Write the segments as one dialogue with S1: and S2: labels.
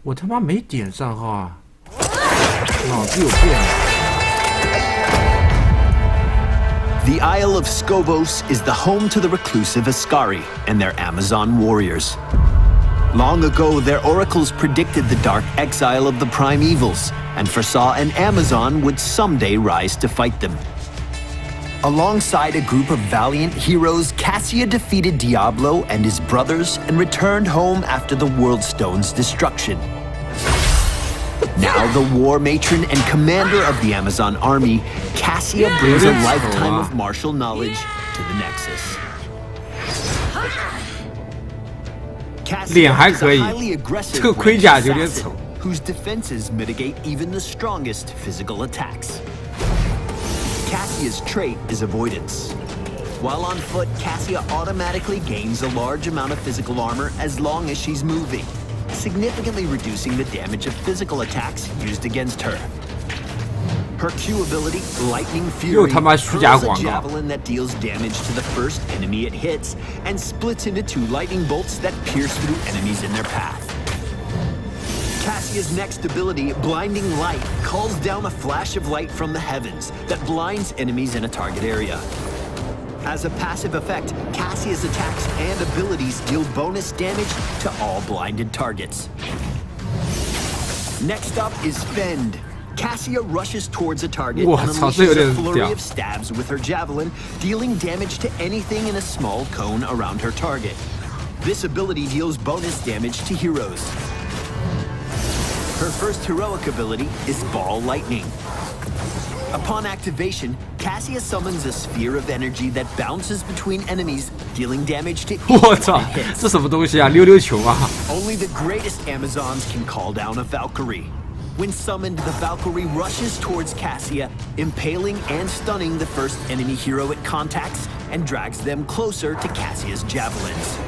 S1: 我他妈没点上哈，脑子有病。
S2: The Isle of Skobos is the home to the reclusive Ascari and their Amazon warriors. Long ago, their oracles predicted the dark exile of the primevals and foresaw an Amazon would someday rise to fight them. Alongside a group of valiant heroes, Cassia defeated Diablo and his brothers and returned home after the World Stone's destruction. Now the war matron and commander of the Amazon army, Cassia brings a lifetime of martial knowledge to the Nexus. Cassia is a highly aggressive assassin whose defenses mitigate even the strongest physical attacks. Cassia's trait is avoidance. While on foot, Cassia automatically gains a large amount of physical armor as long as she's moving, significantly reducing the damage of physical attacks used against her. Her Q ability, Lightning Fury, hurls a javelin that deals damage to the first enemy it hits and splits into 2 lightning bolts that pierce through enemies in their path. Cassia's next ability, Blinding Light, calls down a flash of light from the heavens that blinds enemies in a target area. As a passive effect, Cassia's attacks and abilities deal bonus damage to all blinded targets. Next up is Fend. Cassia rushes towards a target and unleashes a flurry of stabs with her javelin, dealing damage to anything in a small cone around her target. This ability deals bonus damage to heroes. Her first heroic ability is Ball Lightning. Upon activation, Cassia summons a sphere of energy that bounces between enemies, dealing damage to each one it hits.
S1: 这什么东西啊？溜溜球啊
S2: Only the greatest Amazons can call down a Valkyrie. When summoned, the Valkyrie rushes towards Cassia, impaling and stunning the first enemy hero it contacts, and drags them closer to Cassia's javelins.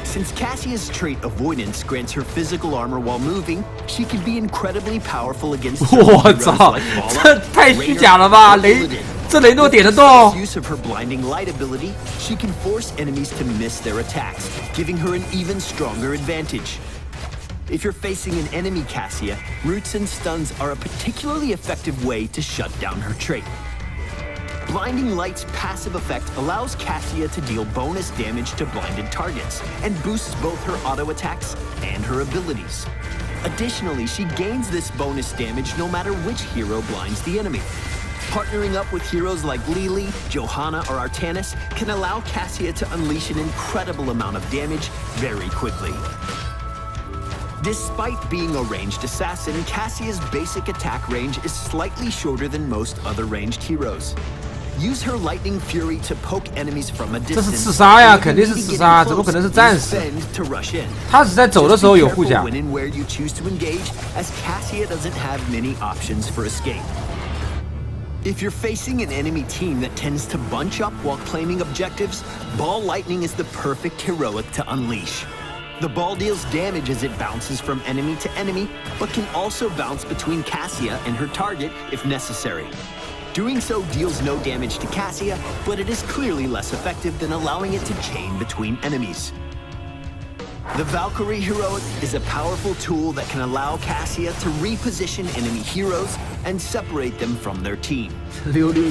S2: Since Cassia's trait Avoidance grants her physical armor while moving, she can be incredibly powerful against heroes like Use of her Blinding Light ability, she can force enemies to miss their attacks, giving her an even stronger advantage. If you're facing an enemy Cassia, roots and stuns are a particularly effective way to shut down her trait. Blinding Light's passive effect allows Cassia to deal bonus damage to blinded targets and boosts both her auto attacks and her abilities. Additionally, she gains this bonus damage no matter which hero blinds the enemy. Partnering up with heroes like Lily, Johanna, or Artanis can allow Cassia to unleash an incredible amount of damage very quickly. Despite being a ranged assassin, Cassia's basic attack range is slightly shorter than most other ranged heroes. Use her Lightning Fury to poke enemies from a distance.
S1: 这是刺杀呀，肯定是刺杀，怎么可能是战士？他只在走的时候有护甲。
S2: When and where you choose to engage, as Cassia doesn't have many options for escape. If you're facing an enemy team that tends to bunch up while claiming objectives, Ball Lightning is the perfect heroic to unleash. The ball deals damage as it bounces from enemy to enemy, but can also bounce between Cassia and her target if necessary. Doing so deals no damage to Cassia, but it is clearly less effective than allowing it to chain between enemies. The Valkyrie Heroic is a powerful tool that can allow Cassia to reposition enemy heroes and separate them from their team.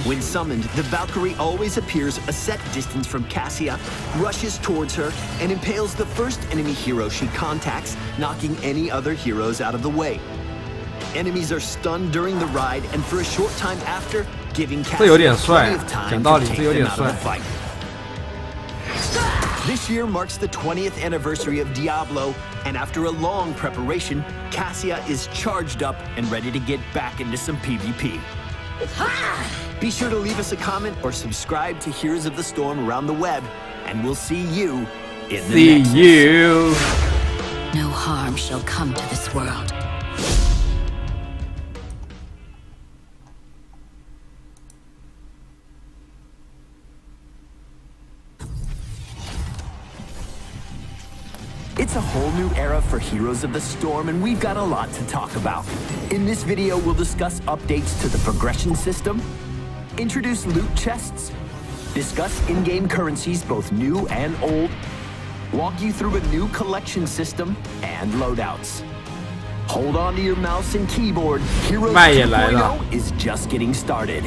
S2: When summoned, the Valkyrie always appears a set distance from Cassia, rushes towards her, and impales the first enemy hero she contacts, knocking any other heroes out of the way. Enemies are stunned during the ride and for a short time after, giving Cassia plenty of time to take them out of the fight. This year marks the 20th anniversary of Diablo, and after a long preparation, Cassia is charged up and ready to get back into some PvP. Be sure to leave us a comment or subscribe to Heroes of the Storm around the web, and we'll see you in the next.
S1: See you.
S3: No harm shall come to this world.
S2: It's a whole new era for Heroes of the Storm, and we've got a lot to talk about. In this video, we'll discuss updates to the progression system, Introduce loot chests, discuss in-game currencies both new and old, walk you through a new collection system and loadouts. Hold on to your mouse and keyboard. Heroes 2.0 is just getting started.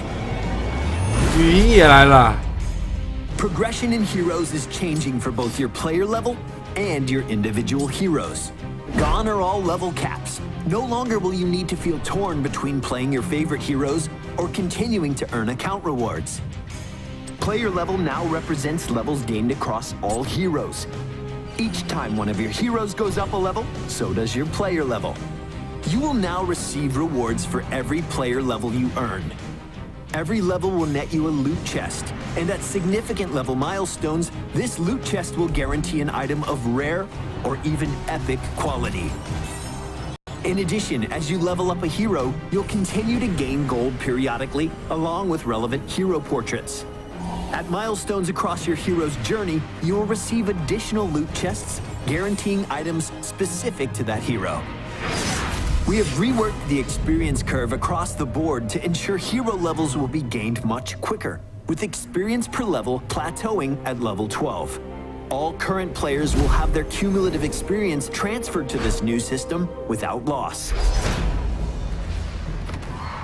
S1: 语音也来了。
S2: Progression in heroes is changing for both your player level and your individual heroes. Gone are all level caps. No longer will you need to feel torn between playing your favorite heroes or continuing to earn account rewards. Player level now represents levels gained across all heroes. Each time one of your heroes goes up a level, so does your player level. You will now receive rewards for every player level you earned. Every level will net you a loot chest, and at significant level milestones, this loot chest will guarantee an item of rare or even epic quality. In addition, as you level up a hero, you'll continue to gain gold periodically, along with relevant hero portraits. At milestones across your hero's journey, you will receive additional loot chests, guaranteeing items specific to that hero. We have reworked the experience curve across the board to ensure hero levels will be gained much quicker, with experience per level plateauing at level 12. All current players will have their cumulative experience transferred to this new system without loss.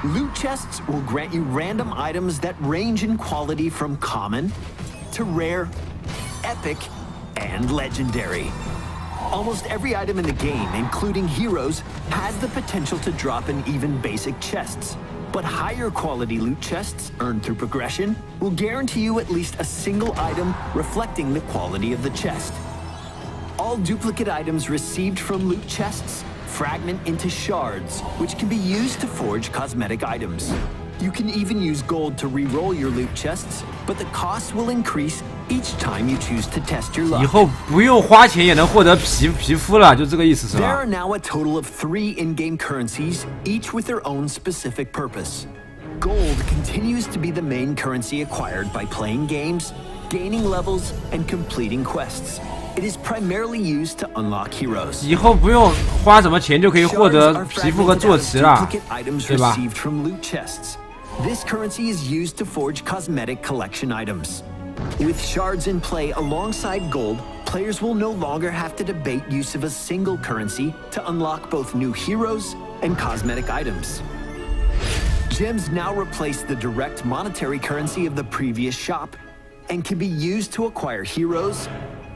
S2: Loot chests will grant you random items that range in quality from common to rare, epic, and legendary. Almost every item in the game, including heroes, has the potential to drop in even basic chests. But higher quality loot chests, earned through progression, will guarantee you at least a single item reflecting the quality of the chest. All duplicate items received from loot chests fragment into shards, which can be used to forge cosmetic items. You can even use gold to re-roll your loot chests, but the cost will increase each time you choose to test your luck.
S1: 以后不用花钱也能获得皮肤了，就这个意思是吧
S2: There are now a total of 3 in-game currencies, each with their own specific purpose. Gold continues to be the main currency acquired by playing games, gaining levels, and completing quests. It is primarily used to unlock heroes.
S1: 以后不用花什么钱就可以获得皮肤和坐骑了，对吧？
S2: This currency is used to forge cosmetic collection items. With shards in play alongside gold, players will no longer have to debate use of a single currency to unlock both new heroes and cosmetic items. Gems now replace the direct monetary currency of the previous shop and can be used to acquire heroes,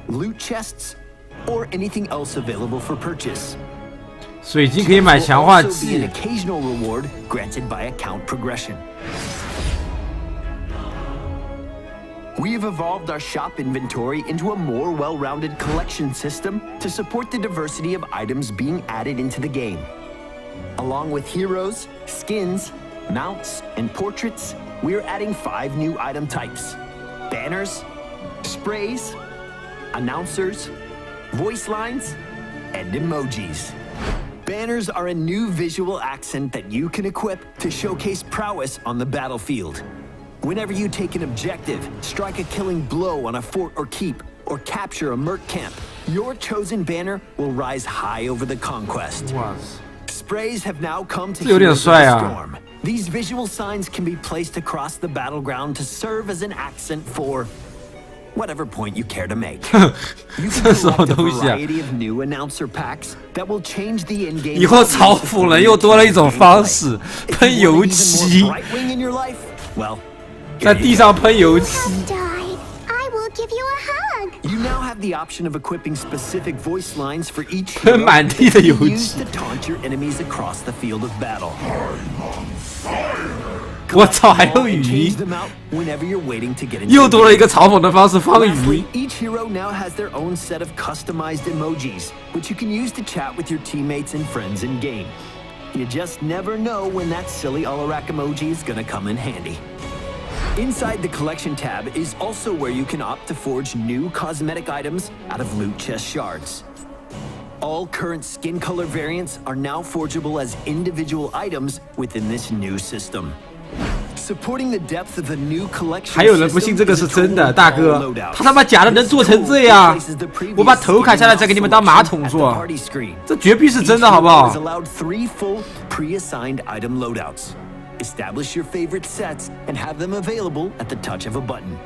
S2: loot chests, or anything else available for purchase.
S1: 水晶可以买强化剂。
S2: An occasional reward granted by account progression. We have evolved our shop inventory into a more well-rounded collection system to support the diversity of items being added into the game. Along with heroes, skins, mounts, and portraits, we are adding 5 new item types: banners, sprays, announcers, voice lines, and emojis. Banners are a new visual accent that you can equip to showcase prowess on the battlefield. Whenever you take an objective, strike a killing blow on a fort or keep, or capture a merc camp, your chosen banner will rise high over the conquest. Sprays have now come to Heroes of the Storm. These visual signs can be placed across the battleground to serve as an accent for whatever point you care to make. You can select a variety of new announcer packs that will change the in-game.
S1: 以后嘲讽人又多了一种方式，喷油漆，
S2: Well,
S1: 在地上喷油漆。
S4: I will give you a hug.
S2: You now have the option of equipping specific voice lines for each
S1: 喷
S2: hero
S1: 满地的
S2: that
S1: 油
S2: you
S1: 漆
S2: use to taunt your enemies across the field of battle.
S1: 我操，还有语
S2: Change
S1: 音，
S2: them out whenever you're waiting to get into
S1: 又
S2: the
S1: 多了一
S2: game.
S1: 个嘲讽的方式，放语
S2: Lastly,
S1: 音。
S2: each hero now has their own set of customized emojis, which you can use to chat with your teammates and friends in game. You just never know when that silly Alarak emoji is gonna come in handy. Inside the collection tab is also where you can opt to forge new cosmetic items out of loot chest shards. All current skin color variants are now forgeable as individual items within this new system. Supporting the depth of the new collection
S1: 还有人不信这个是真的，大哥，他他妈假的能做成这样？我把头砍下来再给你们当马桶坐，这绝逼是真的，好不好？
S2: establish your favorite sets, and have them available at the touch of a button.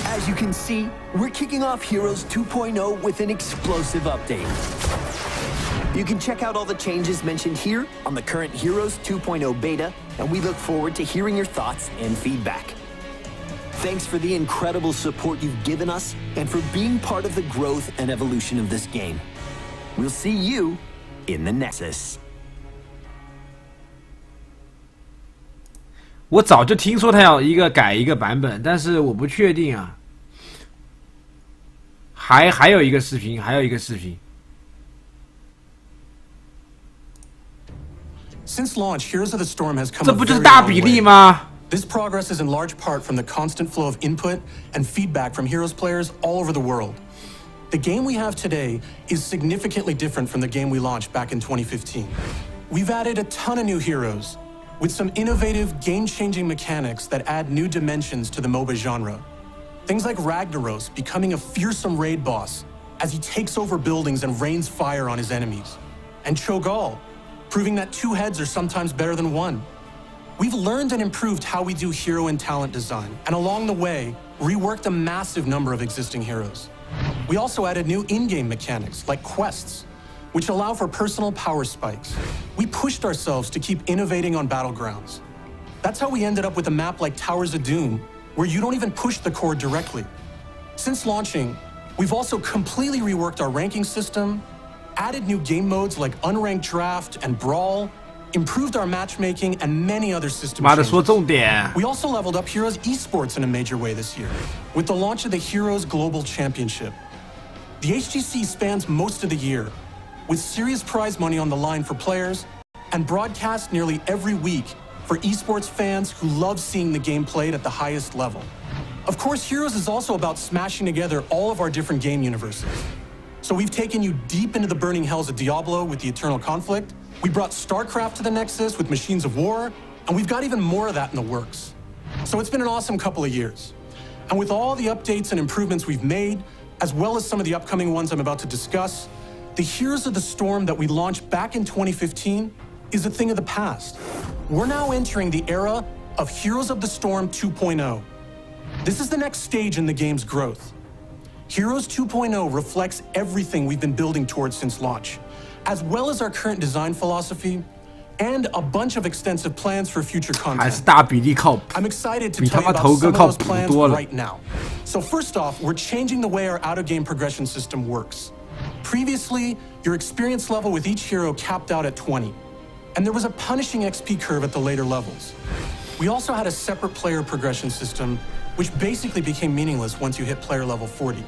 S2: As you can see, we're kicking off Heroes 2.0 with an explosive update. You can check out all the changes mentioned here on the current Heroes 2.0 beta, and we look forward to hearing your thoughts and feedback. Thanks for the incredible support you've given us and for being part of the growth and evolution of this game. We'll see you in the Nexus.
S1: 我早就听说他要改一个版本，但是我不确定啊。还有一个视频。
S5: Since launch, Heroes of the Storm has come
S1: 这
S5: a
S1: 不就是
S5: very
S1: 大
S5: long
S1: 比例
S5: way.
S1: 吗？
S5: This progress is in large part from the constant flow of input and feedback from Heroes players all over the world. The game we have today is significantly different from the game we launched back in 2015. We've added a ton of new heroes, with some innovative, game-changing mechanics that add new dimensions to the MOBA genre. Things like Ragnaros becoming a fearsome raid boss as he takes over buildings and rains fire on his enemies. And Cho'Gall, proving that two heads are sometimes better than one. We've learned and improved how we do hero and talent design, and along the way, reworked a massive number of existing heroes. We also added new in-game mechanics, like quests, which allow for personal power spikes. We pushed ourselves to keep innovating on battlegrounds. That's how we ended up with a map like Towers of Doom, where you don't even push the core directly. Since launching, we've also completely reworked our ranking system, added new game modes like Unranked Draft and Brawl, improved our matchmaking, and many other system
S1: 妈的，说
S5: changes.
S1: 重点。
S5: We also leveled up Heroes esports in a major way this year, with the launch of the Heroes Global Championship. The HGC spans most of the year, with serious prize money on the line for players, and broadcast nearly every week for esports fans who love seeing the game played at the highest level. Of course, Heroes is also about smashing together all of our different game universes. So we've taken you deep into the burning hells of Diablo with the Eternal Conflict. We brought StarCraft to the Nexus with Machines of War, and we've got even more of that in the works. So it's been an awesome couple of years. And with all the updates and improvements we've made, as well as some of the upcoming ones I'm about to discuss, the Heroes of the Storm that we launched back in 2015 is a thing of the past. We're now entering the era of Heroes of the Storm 2.0. This is the next stage in the game's growth. Heroes 2.0 reflects everything we've been building towards since launch, as well as our current design philosophy, and a bunch of extensive plans for future
S1: 还是
S5: content.
S1: 大比例靠谱。
S5: I'm excited to
S1: 比
S5: tell
S1: 他
S5: you
S1: 妈
S5: about
S1: 头
S5: some
S1: 哥
S5: of
S1: 靠
S5: those
S1: 谱
S5: plans
S1: 多了。
S5: right now. So first off, we're changing the way our out-of-game progression system works. Previously, your experience level with each hero capped out at 20, and there was a punishing XP curve at the later levels. We also had a separate player progression system, which basically became meaningless once you hit player level 40.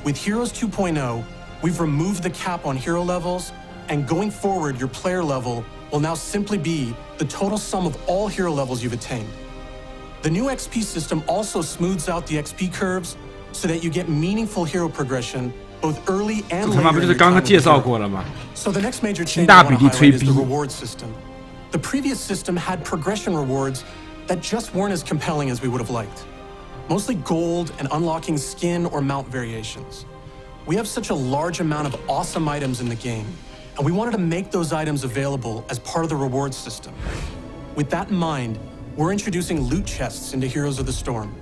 S5: With Heroes 2.0, we've removed the cap on hero levels, and going forward, your player level will now simply be the total sum of all hero levels you've attained. The new XP system also smooths out the XP curves so that you get meaningful hero progression both early
S1: 这
S5: and
S1: 他妈
S5: later
S1: 不
S5: in
S1: 就
S5: your
S1: 是刚
S5: time
S1: 刚
S5: with
S1: 介
S5: the
S1: 绍
S5: hero.
S1: 过了吗？
S5: So the next major change
S1: 大
S5: I
S1: 比
S5: want
S1: 例
S5: to
S1: 吹
S5: highlight is
S1: 逼
S5: the reward system. The previous system had progression rewards that just weren't as compelling as we would have liked. Mostly gold and unlocking skin or mount variations. We have such a large amount of awesome items in the game, and we wanted to make those items available as part of the reward system. With that in mind, we're introducing loot chests into Heroes of the Storm.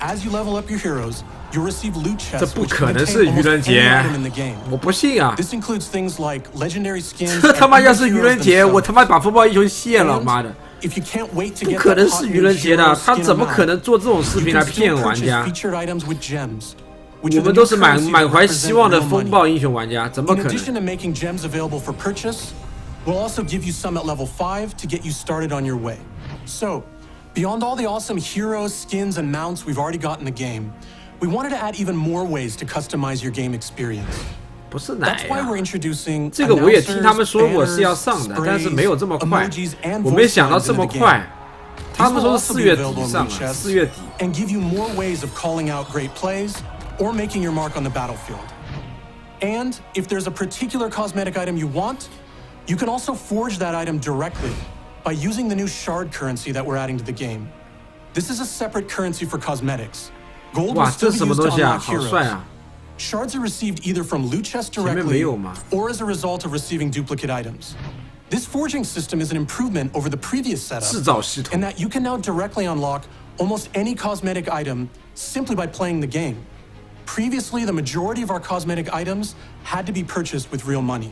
S5: As you level up your heroes, you'll receive loot
S1: 这
S5: chests
S1: 不
S5: which
S1: 可
S5: contain
S1: 能是愚
S5: almost
S1: 人
S5: any
S1: 节，
S5: item in the game.
S1: 我不信啊！
S5: This includes things like legendary skins.
S1: 这他妈
S5: and
S1: 要
S5: even
S1: 是愚
S5: heroes
S1: 人节，我
S5: themselves.
S1: 他妈把风暴英雄卸了，妈的！
S5: If you can't wait to
S1: 不
S5: get
S1: 可
S5: that
S1: 能
S5: hot
S1: 是
S5: new
S1: 愚人节
S5: hero
S1: 的，他
S5: skin
S1: 怎么
S5: amount,
S1: 可能做这种视
S5: you
S1: 频
S5: can
S1: 来骗
S5: still
S1: 玩
S5: purchase
S1: 家？
S5: featured items with gems,
S1: 我
S5: which are the
S1: 们
S5: new
S1: 都是
S5: currency
S1: 满
S5: that
S1: 怀希望
S5: represent
S1: 的
S5: real
S1: 风
S5: money.
S1: 暴英雄玩家，怎么
S5: In
S1: 可能？
S5: addition to making gems available for purchase, we'll also give you some at level 5 to get you started on your way. So, beyond all the awesome heroes, skins, and mounts we've already got in the game, we wanted to add even more ways to customize your game experience.
S1: 不是奶
S5: That's why
S1: 啊
S5: we're！introducing
S1: 这个我也听他们
S5: announcers,
S1: 说过是要
S5: banners,
S1: 上的，但是
S5: sprays,
S1: 没有这么快
S5: emojis, and，
S1: 我没
S5: voice
S1: 想到
S5: lines
S1: 这
S5: into
S1: 么
S5: the
S1: 快
S5: game.。
S1: 他
S5: These
S1: 们
S5: will
S1: 说是
S5: also
S1: 4
S5: be
S1: 月底
S5: available in
S1: 上
S5: loot
S1: 啊，
S5: chests
S1: 4月底。
S5: and give you more ways of calling out great plays or making your mark on the battlefield. And if there's a particular cosmetic item you want, you can also forge that item directly by using the new shard currency that we're adding to the game. This is a separate currency for cosmetics. Gold will
S1: 哇，
S5: still
S1: 这
S5: be
S1: 什么
S5: used to
S1: 东西啊？
S5: unlock
S1: 好帅
S5: heroes.
S1: 啊！
S5: Shards are received either from loot chests
S1: 前面没
S5: directly
S1: 有吗？
S5: or as a result of receiving duplicate items. This forging system is an improvement over the previous setup
S1: 制造系统
S5: in that you can now directly unlock almost any cosmetic item simply by playing the game. Previously, the majority of our cosmetic items had to be purchased with real money.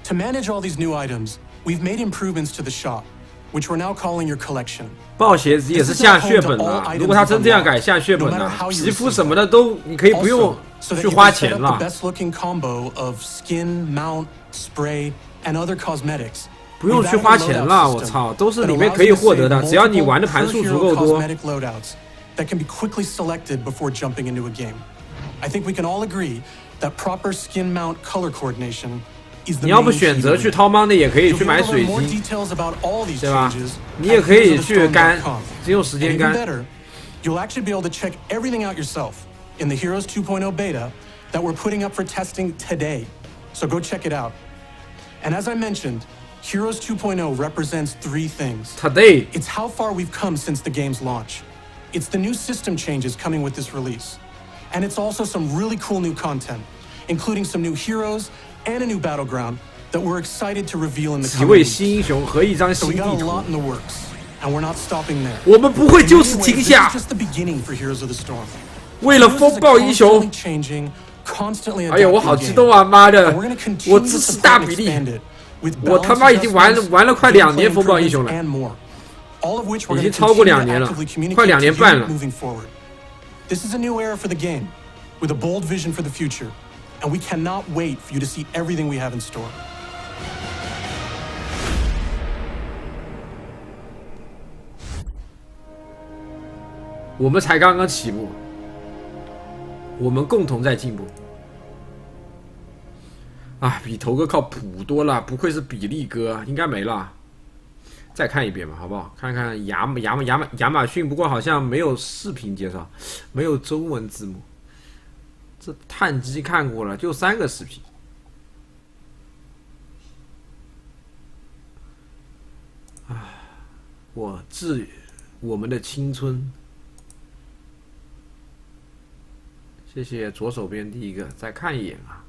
S5: To manage all these new items, we've made improvements to the shop, which we're now calling your collection.
S1: 爆鞋子也是下血本的，如果他真这样改下血本的，皮肤什么的都你可以不用去花钱了。
S5: best-looking combo of skin, mount, spray, and other cosmetics.
S1: 不用去花钱了，我操，都是里面可以获得的，只要你玩的盘数足够多。
S5: That can be quickly selected before jumping into a game. I think we can all agree that proper skin mount color coordination is the
S1: 你要不选择去掏mang的，也可以去买水晶，对吧？你也可以去干，只有时间干。
S5: You'll actually be able to check everything out yourself in the Heroes 2.0 beta that we're putting up for testing today. So go check it out. And as I mentioned, Heroes 2.0 represents three things.
S1: Today,
S5: it's how far we've come since the game's launch. It's the new system changes coming with this release. And it's also some really cool new content, including some new heroes and a new battleground that we're excited to reveal in the
S1: 几位新英雄和一张新地
S5: So we got a
S1: 图。
S5: lot in the works, and we're not stopping there.
S1: 我们不会就此停下。
S5: Just the beginning for Heroes of the Storm.
S1: 为了风暴英雄，
S5: Constantly
S1: 哎呀，我好激动啊！妈的，我支持大比例。我他妈已经玩了快2年风暴英雄了，已经超过2年了，快2年半了。
S5: This is a new era for the game, with a bold vision for the future, and we cannot wait for you to see everything we have in store.
S1: 我们才刚刚起步，我们共同在进步。啊，比头哥靠谱多了，不愧是比利哥，应该没了。再看一遍吧，好不好？看看亚马逊，不过好像没有视频介绍，没有中文字幕。这碳基看过了，就3个视频。啊，我致我们的青春。谢谢左手边第一个，再看一眼啊。